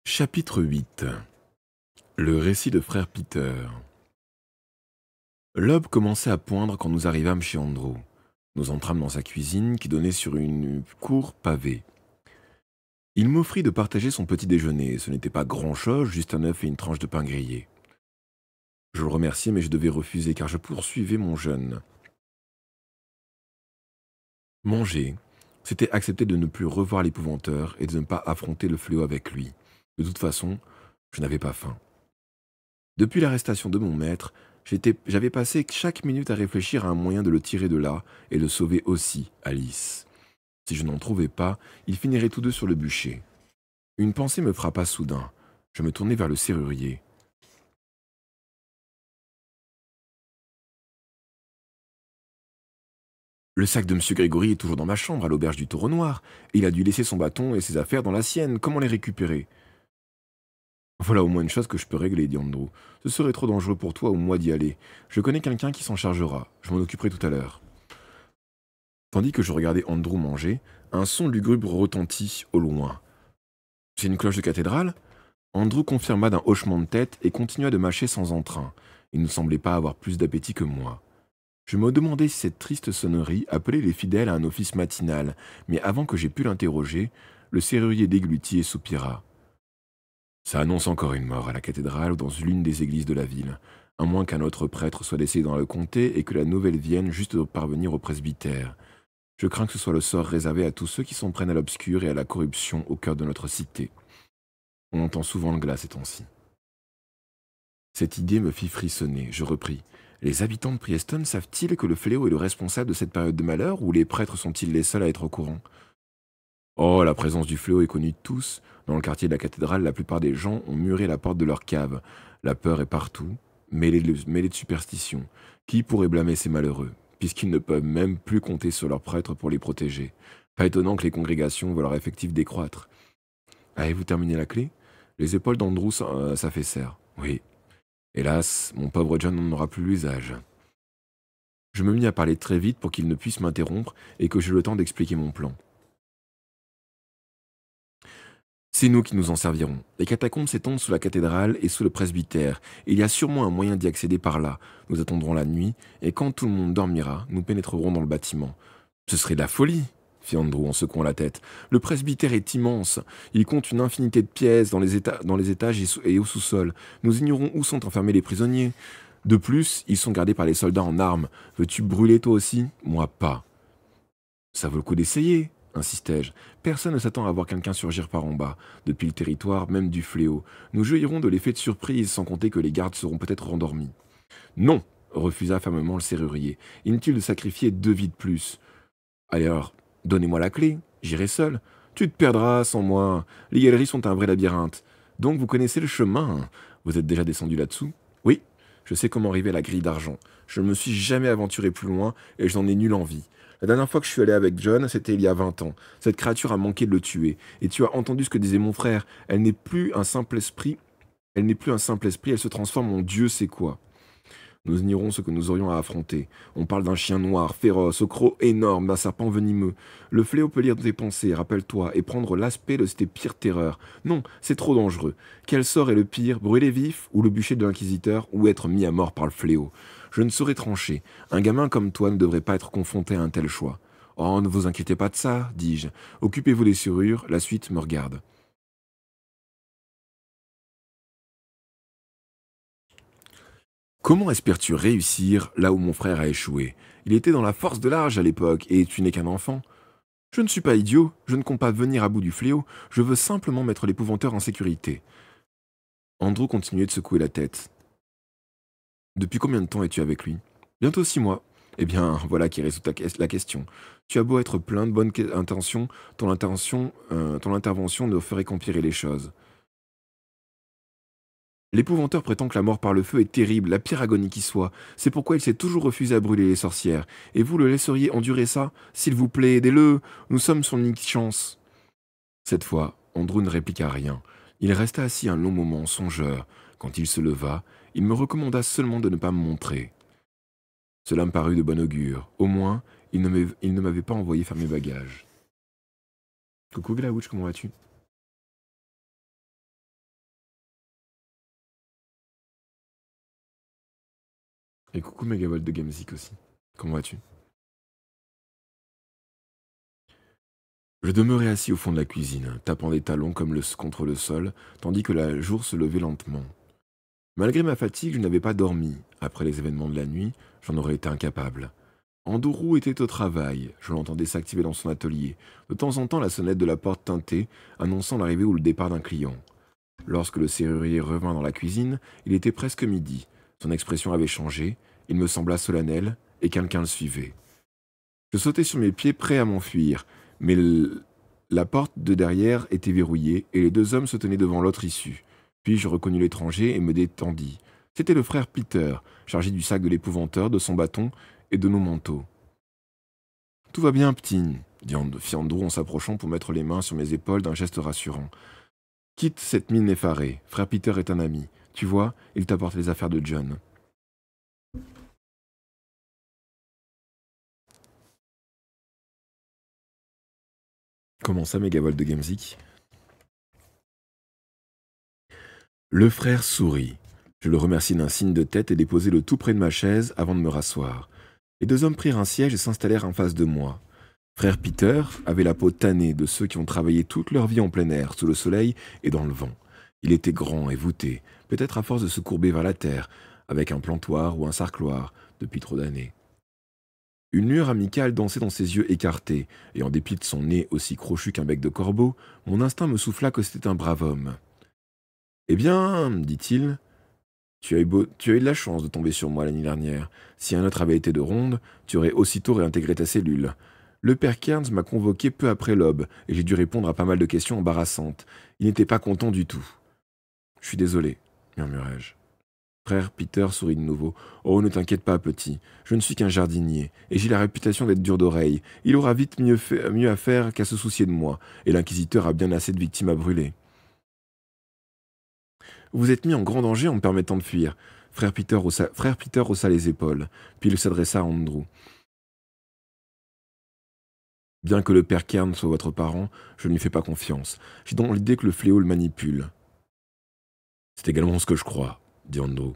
Chapitre 8. Le récit de frère Peter. L'aube commençait à poindre quand nous arrivâmes chez Andrew. Nous entrâmes dans sa cuisine qui donnait sur une cour pavée. Il m'offrit de partager son petit déjeuner. Ce n'était pas grand-chose, juste un œuf et une tranche de pain grillé. Je le remerciai, mais je devais refuser car je poursuivais mon jeûne. Manger, c'était accepter de ne plus revoir l'épouvanteur et de ne pas affronter le fléau avec lui. De toute façon, je n'avais pas faim. Depuis l'arrestation de mon maître, j'avais passé chaque minute à réfléchir à un moyen de le tirer de là et de sauver aussi Alice. Si je n'en trouvais pas, ils finiraient tous deux sur le bûcher. Une pensée me frappa soudain. Je me tournai vers le serrurier. Le sac de M. Grégory est toujours dans ma chambre à l'auberge du Taureau Noir, et il a dû laisser son bâton et ses affaires dans la sienne. Comment les récupérer? Voilà au moins une chose que je peux régler, dit Andrew. Ce serait trop dangereux pour toi ou moi d'y aller. Je connais quelqu'un qui s'en chargera. Je m'en occuperai tout à l'heure. Tandis que je regardais Andrew manger, un son lugubre retentit au loin. C'est une cloche de cathédrale? Andrew confirma d'un hochement de tête et continua de mâcher sans entrain. Il ne semblait pas avoir plus d'appétit que moi. Je me demandais si cette triste sonnerie appelait les fidèles à un office matinal, mais avant que j'aie pu l'interroger, le serrurier déglutit et soupira. Ça annonce encore une mort à la cathédrale ou dans l'une des églises de la ville, à moins qu'un autre prêtre soit décédé dans le comté et que la nouvelle vienne juste de parvenir au presbytère. Je crains que ce soit le sort réservé à tous ceux qui s'en prennent à l'obscur et à la corruption au cœur de notre cité. On entend souvent le glas ces temps-ci. Cette idée me fit frissonner. Je repris. Les habitants de Prieston savent-ils que le fléau est le responsable de cette période de malheur ou les prêtres sont-ils les seuls à être au courant? Oh, la présence du fléau est connue de tous. Dans le quartier de la cathédrale, la plupart des gens ont muré la porte de leur cave. La peur est partout, mêlée de superstition. Qui pourrait blâmer ces malheureux, puisqu'ils ne peuvent même plus compter sur leurs prêtres pour les protéger? Pas étonnant que les congrégations voient leur effectif décroître. Avez-vous terminé la clé? Les épaules d'Andrew s'affaissèrent. Oui. Hélas, mon pauvre John n'en aura plus l'usage. Je me mis à parler très vite pour qu'il ne puisse m'interrompre et que j'aie le temps d'expliquer mon plan. C'est nous qui nous en servirons. Les catacombes s'étendent sous la cathédrale et sous le presbytère. Il y a sûrement un moyen d'y accéder par là. Nous attendrons la nuit, et quand tout le monde dormira, nous pénétrerons dans le bâtiment. Ce serait de la folie, fit Andrew en secouant la tête. Le presbytère est immense. Il compte une infinité de pièces dans les étages et au sous-sol. Nous ignorons où sont enfermés les prisonniers. De plus, ils sont gardés par les soldats en armes. Veux-tu brûler toi aussi? Moi pas. Ça vaut le coup d'essayer, insistai-je. Personne ne s'attend à voir quelqu'un surgir par en bas, depuis le territoire même du fléau. Nous jouirons de l'effet de surprise, sans compter que les gardes seront peut-être rendormis. Non, refusa fermement le serrurier. Inutile de sacrifier 2 vies de plus. Alors, donnez-moi la clé, j'irai seul. Tu te perdras sans moi. Les galeries sont un vrai labyrinthe. Donc vous connaissez le chemin. Vous êtes déjà descendu là-dessous? Oui, je sais comment arriver à la grille d'argent. Je ne me suis jamais aventuré plus loin et je n'en ai nulle envie. La dernière fois que je suis allé avec John, c'était il y a 20 ans. Cette créature a manqué de le tuer. Et tu as entendu ce que disait mon frère. Elle n'est plus un simple esprit. Elle n'est plus un simple esprit, elle se transforme en Dieu sait quoi. Nous ignorons ce que nous aurions à affronter. On parle d'un chien noir, féroce, au croc énorme, d'un serpent venimeux. Le fléau peut lire tes pensées, rappelle-toi, et prendre l'aspect de tes pires terreurs. Non, c'est trop dangereux. Quel sort est le pire, brûler vif, ou le bûcher de l'inquisiteur, ou être mis à mort par le fléau? Je ne saurais trancher. Un gamin comme toi ne devrait pas être confronté à un tel choix. Oh, ne vous inquiétez pas de ça, dis-je. Occupez-vous des serrures, la suite me regarde. Comment espères-tu réussir là où mon frère a échoué? Il était dans la force de l'âge à l'époque, et tu n'es qu'un enfant. Je ne suis pas idiot, je ne compte pas venir à bout du fléau, je veux simplement mettre l'épouvanteur en sécurité. Andrew continuait de secouer la tête. Depuis combien de temps es-tu avec lui? Bientôt 6 mois. Eh bien, voilà qui résout la question. Tu as beau être plein de bonnes intentions, ton intervention ne ferait qu'empirer les choses. L'épouvanteur prétend que la mort par le feu est terrible, la pire agonie qui soit. C'est pourquoi il s'est toujours refusé à brûler les sorcières. Et vous le laisseriez endurer ça? S'il vous plaît, aidez-le. Nous sommes son unique chance. Cette fois, Andrew ne répliqua rien. Il resta assis un long moment, songeur. Quand il se leva, il me recommanda seulement de ne pas me montrer. Cela me parut de bon augure. Au moins, il ne m'avait pas envoyé faire mes bagages. Coucou Glawitch, comment vas-tu? Et coucou Megavolt de Gamezik aussi. Comment vas-tu? Je demeurais assis au fond de la cuisine, tapant des talons contre le sol, tandis que la jour se levait lentement. Malgré ma fatigue, je n'avais pas dormi. Après les événements de la nuit, j'en aurais été incapable. Andourou était au travail, je l'entendais s'activer dans son atelier. De temps en temps, la sonnette de la porte tintait, annonçant l'arrivée ou le départ d'un client. Lorsque le serrurier revint dans la cuisine, il était presque midi. Son expression avait changé, il me sembla solennel, et quelqu'un le suivait. Je sautai sur mes pieds, prêt à m'enfuir, mais la porte de derrière était verrouillée, et les deux hommes se tenaient devant l'autre issue. Puis je reconnus l'étranger et me détendis. C'était le frère Peter, chargé du sac de l'épouvanteur, de son bâton et de nos manteaux. « Tout va bien, petit » fit Andrew en s'approchant pour mettre les mains sur mes épaules d'un geste rassurant. « Quitte cette mine effarée. Frère Peter est un ami. Tu vois, il t'apporte les affaires de John. » Comment ça, Megavolt de Gamezik? Le frère sourit. Je le remercie d'un signe de tête et déposai le tout près de ma chaise avant de me rasseoir. Les deux hommes prirent un siège et s'installèrent en face de moi. Frère Peter avait la peau tannée de ceux qui ont travaillé toute leur vie en plein air, sous le soleil et dans le vent. Il était grand et voûté, peut-être à force de se courber vers la terre, avec un plantoir ou un sarcloir, depuis trop d'années. Une lueur amicale dansait dans ses yeux écartés, et en dépit de son nez aussi crochu qu'un bec de corbeau, mon instinct me souffla que c'était un brave homme. « Eh bien, dit-il, tu as eu de la chance de tomber sur moi l'année dernière. Si un autre avait été de ronde, tu aurais aussitôt réintégré ta cellule. Le père Kearns m'a convoqué peu après l'aube, et j'ai dû répondre à pas mal de questions embarrassantes. Il n'était pas content du tout. « Je suis désolé, murmurai-je. Frère Peter sourit de nouveau. « Oh, ne t'inquiète pas, petit. Je ne suis qu'un jardinier, et j'ai la réputation d'être dur d'oreille. Il aura vite mieux à faire qu'à se soucier de moi, et l'inquisiteur a bien assez de victimes à brûler. » Vous êtes mis en grand danger en me permettant de fuir. Frère Peter haussa les épaules, puis il s'adressa à Andrew. Bien que le père Kern soit votre parent, je ne lui fais pas confiance. J'ai donc l'idée que le fléau le manipule. C'est également ce que je crois, dit Andrew.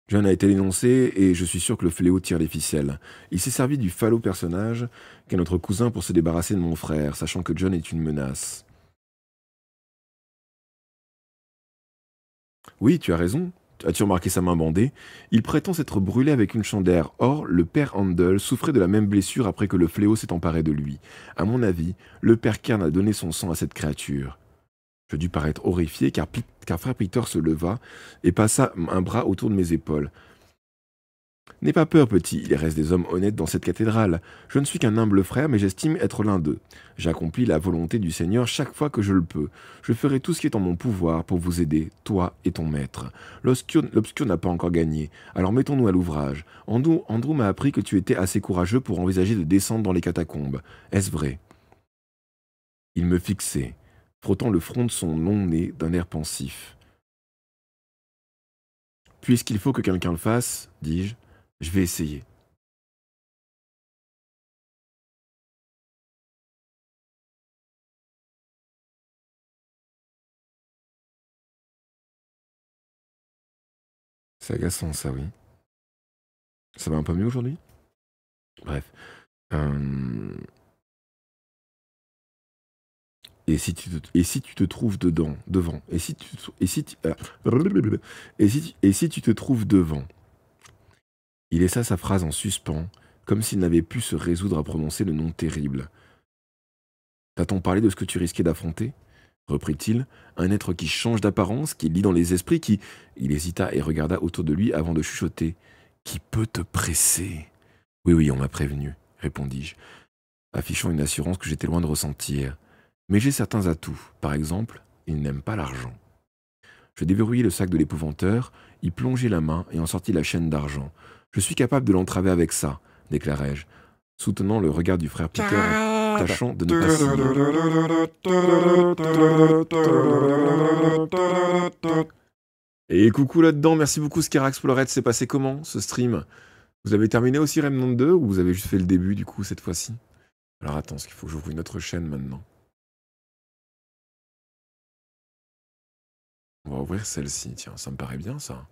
John a été dénoncé et je suis sûr que le fléau tire les ficelles. Il s'est servi du falot personnage qu'est notre cousin pour se débarrasser de mon frère, sachant que John est une menace. Oui, tu as raison. As-tu remarqué sa main bandée? Il prétend s'être brûlé avec une chandelle. Or, le père Handel souffrait de la même blessure après que le fléau s'est emparé de lui. À mon avis, le père Kern a donné son sang à cette créature. Je dus paraître horrifié car frère Peter se leva et passa un bras autour de mes épaules. N'aie pas peur, petit, il reste des hommes honnêtes dans cette cathédrale. Je ne suis qu'un humble frère, mais j'estime être l'un d'eux. J'accomplis la volonté du Seigneur chaque fois que je le peux. Je ferai tout ce qui est en mon pouvoir pour vous aider, toi et ton maître. L'obscur n'a pas encore gagné, alors mettons-nous à l'ouvrage. Andrew m'a appris que tu étais assez courageux pour envisager de descendre dans les catacombes. Est-ce vrai? Il me fixait, frottant le front de son long nez d'un air pensif. Puisqu'il faut que quelqu'un le fasse, dis-je, je vais essayer. C'est agaçant, ça, oui. Ça va un peu mieux aujourd'hui? Bref. Et si tu te trouves devant, et si tu te trouves devant, il laissa sa phrase en suspens, comme s'il n'avait pu se résoudre à prononcer le nom terrible. T'a-t-on parlé de ce que tu risquais d'affronter? Reprit-il, un être qui change d'apparence, qui lit dans les esprits, qui... Il hésita et regarda autour de lui avant de chuchoter. Qui peut te presser? Oui, oui, on m'a prévenu, répondis-je, affichant une assurance que j'étais loin de ressentir. Mais j'ai certains atouts. Par exemple, il n'aime pas l'argent. Je déverrouillai le sac de l'épouvanteur, y plongeai la main et en sortis la chaîne d'argent. Je suis capable de l'entraver avec ça, déclarai-je, soutenant le regard du frère Peter en tâchant de ne pas ciller. Et coucou là-dedans, merci beaucoup Skarax pour le raid, c'est passé comment ce stream? Vous avez terminé aussi Remnant 2 ou vous avez juste fait le début du coup cette fois-ci? Alors attends, parce qu'il faut que j'ouvre une autre chaîne maintenant. On va ouvrir celle-ci, tiens, ça me paraît bien ça.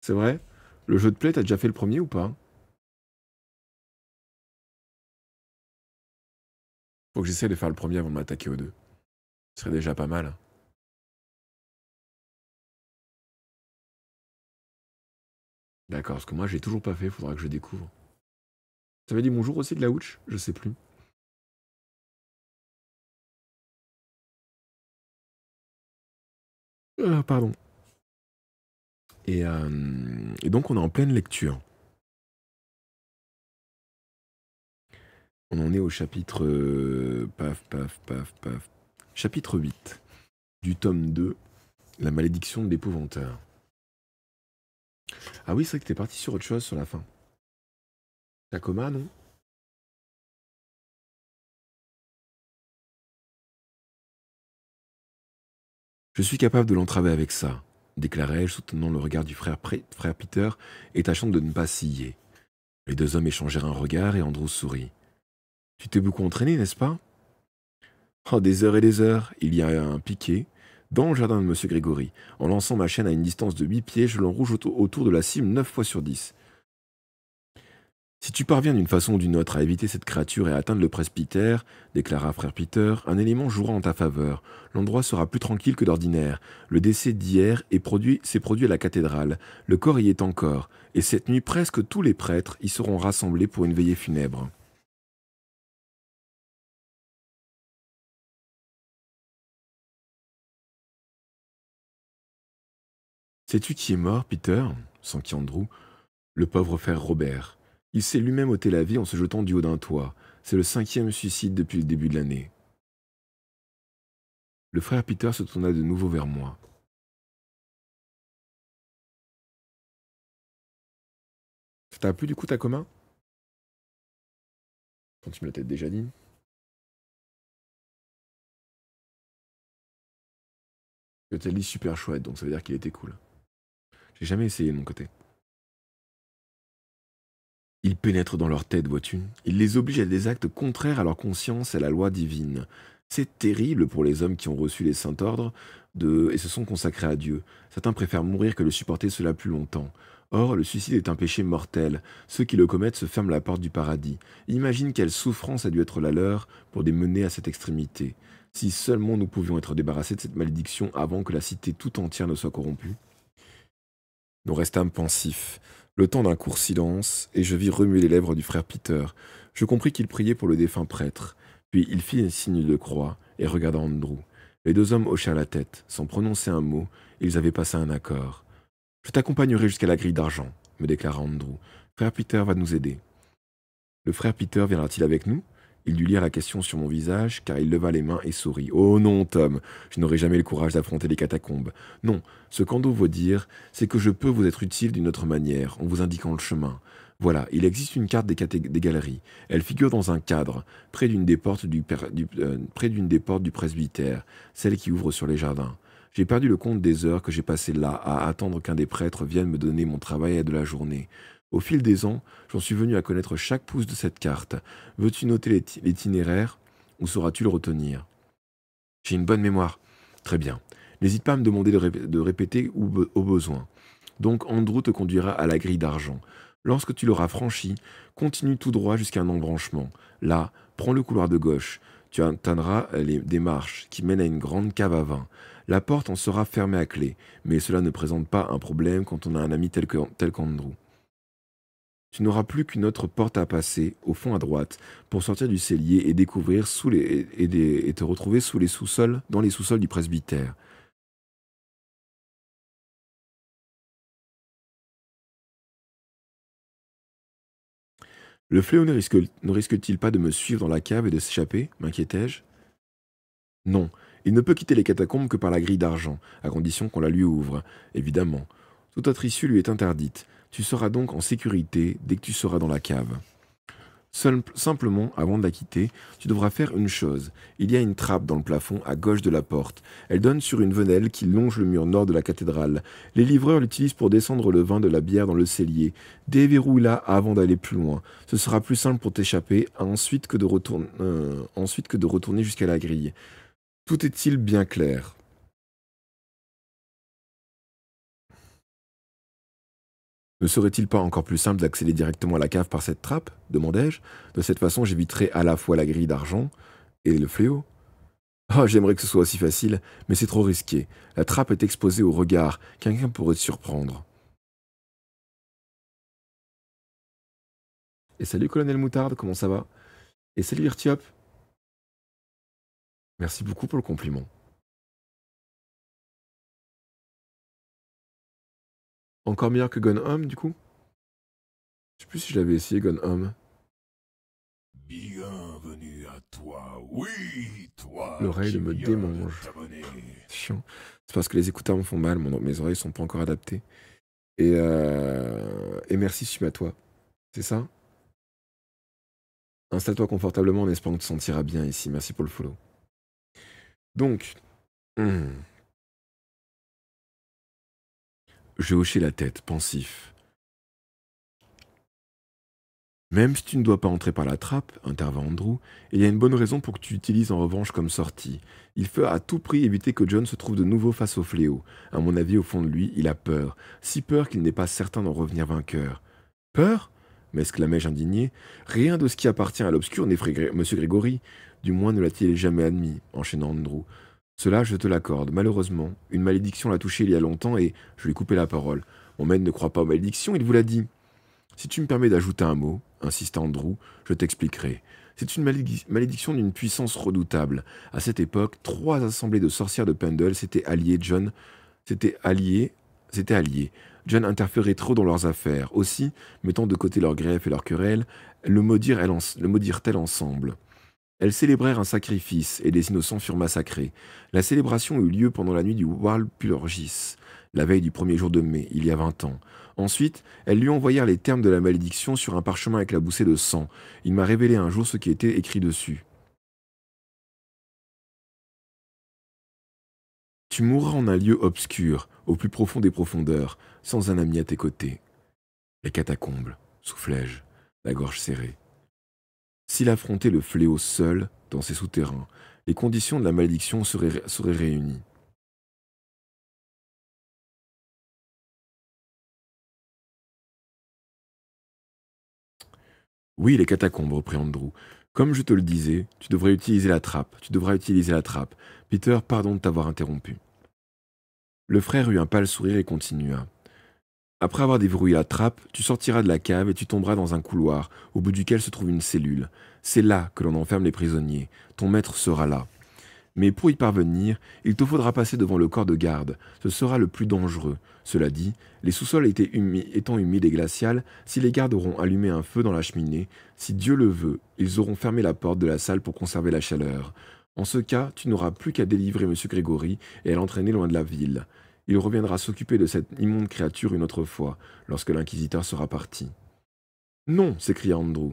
C'est vrai? Le jeu de play, t'as déjà fait le premier ou pas? Faut que j'essaie de faire le premier avant de m'attaquer aux deux. Ce serait déjà pas mal. D'accord, parce que moi j'ai toujours pas fait, faudra que je découvre. Ça avait dit bonjour aussi de la Ouch? Je sais plus. Pardon. Et donc on est en pleine lecture. On en est au chapitre... paf, paf, paf, paf. Chapitre 8 du tome 2, La malédiction de l'épouvanteur. Ah oui, c'est vrai que t'es parti sur autre chose sur la fin. Takoma, non? Je suis capable de l'entraver avec ça, déclarai-je, soutenant le regard du frère Peter et tâchant de ne pas scier. Les deux hommes échangèrent un regard et Andrew sourit. Tu t'es beaucoup entraîné, n'est-ce pas? Oh, des heures et des heures. Il y a un piquet dans le jardin de Monsieur Grégory. En lançant ma chaîne à une distance de 8 pieds, je l'enrouge autour de la cime 9 fois sur 10. Si tu parviens d'une façon ou d'une autre à éviter cette créature et à atteindre le presbytère, déclara frère Peter, un élément jouera en ta faveur. L'endroit sera plus tranquille que d'ordinaire. Le décès d'hier s'est produit à la cathédrale. Le corps y est encore. Et cette nuit, presque tous les prêtres y seront rassemblés pour une veillée funèbre. Sais-tu qui est mort, Peter s'enquit Andrew. Le pauvre frère Robert. Il s'est lui-même ôté la vie en se jetant du haut d'un toit. C'est le 5e suicide depuis le début de l'année. Le frère Peter se tourna de nouveau vers moi. Ça t'a plu du coup, Takoma? Quand tu me l'as peut-être déjà dit. Le Tally super chouette, donc ça veut dire qu'il était cool. J'ai jamais essayé de mon côté. Ils pénètrent dans leur tête, vois-tu. Ils les obligent à des actes contraires à leur conscience et à la loi divine. C'est terrible pour les hommes qui ont reçu les saints ordres et se sont consacrés à Dieu. Certains préfèrent mourir que de supporter cela plus longtemps. Or, le suicide est un péché mortel. Ceux qui le commettent se ferment la porte du paradis. Imagine quelle souffrance a dû être la leur pour les mener à cette extrémité. Si seulement nous pouvions être débarrassés de cette malédiction avant que la cité tout entière ne soit corrompue. Nous restâmes pensifs, le temps d'un court silence, et je vis remuer les lèvres du frère Peter. Je compris qu'il priait pour le défunt prêtre. Puis il fit un signe de croix et regarda Andrew. Les deux hommes hochèrent la tête, sans prononcer un mot, ils avaient passé un accord. Je t'accompagnerai jusqu'à la grille d'argent, me déclara Andrew. Frère Peter va nous aider. Le frère Peter viendra-t-il avec nous? Il dut lire la question sur mon visage, car il leva les mains et sourit. Oh non, Tom, je n'aurai jamais le courage d'affronter les catacombes. Non, ce qu'Ando veut dire, c'est que je peux vous être utile d'une autre manière, en vous indiquant le chemin. Voilà, il existe une carte des galeries. Elle figure dans un cadre, près d'une des portes près d'une des portes du presbytère, celle qui ouvre sur les jardins. J'ai perdu le compte des heures que j'ai passées là à attendre qu'un des prêtres vienne me donner mon travail de la journée. Au fil des ans, j'en suis venu à connaître chaque pouce de cette carte. Veux-tu noter l'itinéraire ou sauras-tu le retenir? J'ai une bonne mémoire. Très bien. N'hésite pas à me demander de répéter au besoin. Donc Andrew te conduira à la grille d'argent. Lorsque tu l'auras franchie, continue tout droit jusqu'à un embranchement. Là, prends le couloir de gauche. Tu atteindras des marches qui mènent à une grande cave à vin. La porte en sera fermée à clé, mais cela ne présente pas un problème quand on a un ami tel qu'Andrew. Tu n'auras plus qu'une autre porte à passer, au fond à droite, pour sortir du cellier et découvrir et te retrouver sous les sous-sols, dans les sous-sols du presbytère. Le fléau ne risque-t-il pas de me suivre dans la cave et de s'échapper? M'inquiétai-je. Non, il ne peut quitter les catacombes que par la grille d'argent, à condition qu'on la lui ouvre, évidemment. Toute autre issue lui est interdite. Tu seras donc en sécurité dès que tu seras dans la cave. Simplement, avant de la quitter, tu devras faire une chose. Il y a une trappe dans le plafond à gauche de la porte. Elle donne sur une venelle qui longe le mur nord de la cathédrale. Les livreurs l'utilisent pour descendre le vin de la bière dans le cellier. Déverrouille-la avant d'aller plus loin. Ce sera plus simple pour t'échapper ensuite que de retourner jusqu'à la grille. Tout est-il bien clair? Ne serait-il pas encore plus simple d'accéder directement à la cave par cette trappe demandai-je. De cette façon, j'éviterais à la fois la grille d'argent et le fléau. Oh, j'aimerais que ce soit aussi facile, mais c'est trop risqué. La trappe est exposée au regard. Quelqu'un pourrait te surprendre. Et salut, colonel Moutarde, comment ça va? Et salut, Irtiop. Merci beaucoup pour le compliment. Encore meilleur que Gone Home, du coup? Je sais plus si je l'avais essayé, Gone Home. Bienvenue à toi, oui, toi L'oreille qui me viens démange. t'abonner. C'est chiant. C'est parce que les écouteurs me font mal, mes oreilles sont pas encore adaptées. Et merci, je suis à toi. C'est ça? Installe-toi confortablement en espérant que tu te sentiras bien ici. Merci pour le follow. Donc, je hochai la tête, pensif. Même si tu ne dois pas entrer par la trappe, intervint Andrew, il y a une bonne raison pour que tu l'utilises en revanche comme sortie. Il faut à tout prix éviter que John se trouve de nouveau face au fléau. À mon avis, au fond de lui, il a peur. Si peur qu'il n'est pas certain d'en revenir vainqueur. Peur? M'exclamai-je indigné. Rien de ce qui appartient à l'obscur n'effraie Monsieur Grégory. Du moins ne l'a-t-il jamais admis, enchaîna Andrew. Cela, je te l'accorde. Malheureusement, une malédiction l'a touché il y a longtemps et je lui coupai la parole. Mon maître ne croit pas aux malédictions, il vous l'a dit. Si tu me permets d'ajouter un mot, insista Andrew, je t'expliquerai. C'est une malédiction d'une puissance redoutable. À cette époque, 3 assemblées de sorcières de Pendle s'étaient alliées. John interférait trop dans leurs affaires. Aussi, mettant de côté leurs greffes et leurs querelles, le maudirent-elles ensemble. Elles célébrèrent un sacrifice, et des innocents furent massacrés. La célébration eut lieu pendant la nuit du Walpurgis, la veille du 1er jour de mai, il y a 20 ans. Ensuite, elles lui envoyèrent les termes de la malédiction sur un parchemin éclaboussé de sang. Il m'a révélé un jour ce qui était écrit dessus. Tu mourras en un lieu obscur, au plus profond des profondeurs, sans un ami à tes côtés. Les catacombes, soufflai-je, la gorge serrée. S'il affrontait le fléau seul, dans ses souterrains, les conditions de la malédiction seraient réunies. Oui, les catacombes, reprit Andrew. Comme je te le disais, tu devrais utiliser la trappe. Tu devras utiliser la trappe. Peter, pardon de t'avoir interrompu. Le frère eut un pâle sourire et continua. Après avoir déverrouillé la trappe, tu sortiras de la cave et tu tomberas dans un couloir, au bout duquel se trouve une cellule. C'est là que l'on enferme les prisonniers. Ton maître sera là. Mais pour y parvenir, il te faudra passer devant le corps de garde. Ce sera le plus dangereux. Cela dit, les sous-sols étant humides et glaciales, si les gardes auront allumé un feu dans la cheminée, si Dieu le veut, ils auront fermé la porte de la salle pour conserver la chaleur. En ce cas, tu n'auras plus qu'à délivrer M. Grégory et à l'entraîner loin de la ville. Il reviendra s'occuper de cette immonde créature une autre fois, lorsque l'inquisiteur sera parti. Non, s'écria Andrew.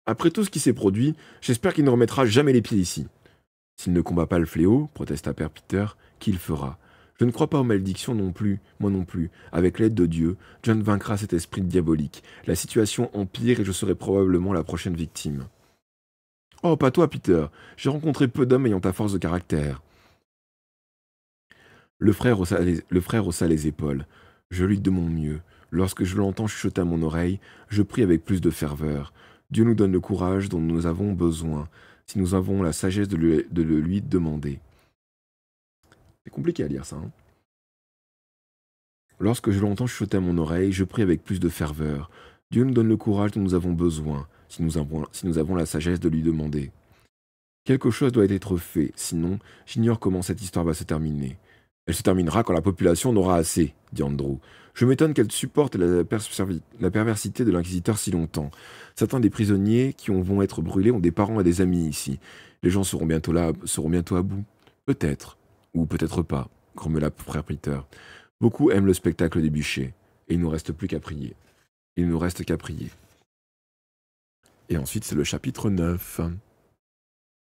Après tout ce qui s'est produit, j'espère qu'il ne remettra jamais les pieds ici. S'il ne combat pas le fléau, protesta Père Peter, qui le fera? Je ne crois pas aux malédictions non plus, moi non plus. Avec l'aide de Dieu, John vaincra cet esprit diabolique. La situation empire et je serai probablement la prochaine victime. Oh, pas toi, Peter. J'ai rencontré peu d'hommes ayant ta force de caractère. Le frère haussa les épaules. Je lutte de mon mieux. Lorsque je l'entends chuchoter à mon oreille, je prie avec plus de ferveur. Dieu nous donne le courage dont nous avons besoin, si nous avons la sagesse de le lui demander. C'est compliqué à lire ça. Hein. Lorsque je l'entends chuchoter à mon oreille, je prie avec plus de ferveur. Dieu nous donne le courage dont nous avons besoin, si nous avons la sagesse de lui demander. Quelque chose doit être fait, sinon j'ignore comment cette histoire va se terminer. Elle se terminera quand la population en aura assez, dit Andrew. Je m'étonne qu'elle supporte la perversité de l'inquisiteur si longtemps. Certains des prisonniers qui vont être brûlés ont des parents et des amis ici. Les gens seront bientôt à bout. Peut-être, ou peut-être pas, grommela frère Peter. Beaucoup aiment le spectacle des bûchers, et il ne nous reste plus qu'à prier. Il ne nous reste qu'à prier. Et ensuite, c'est le chapitre 9.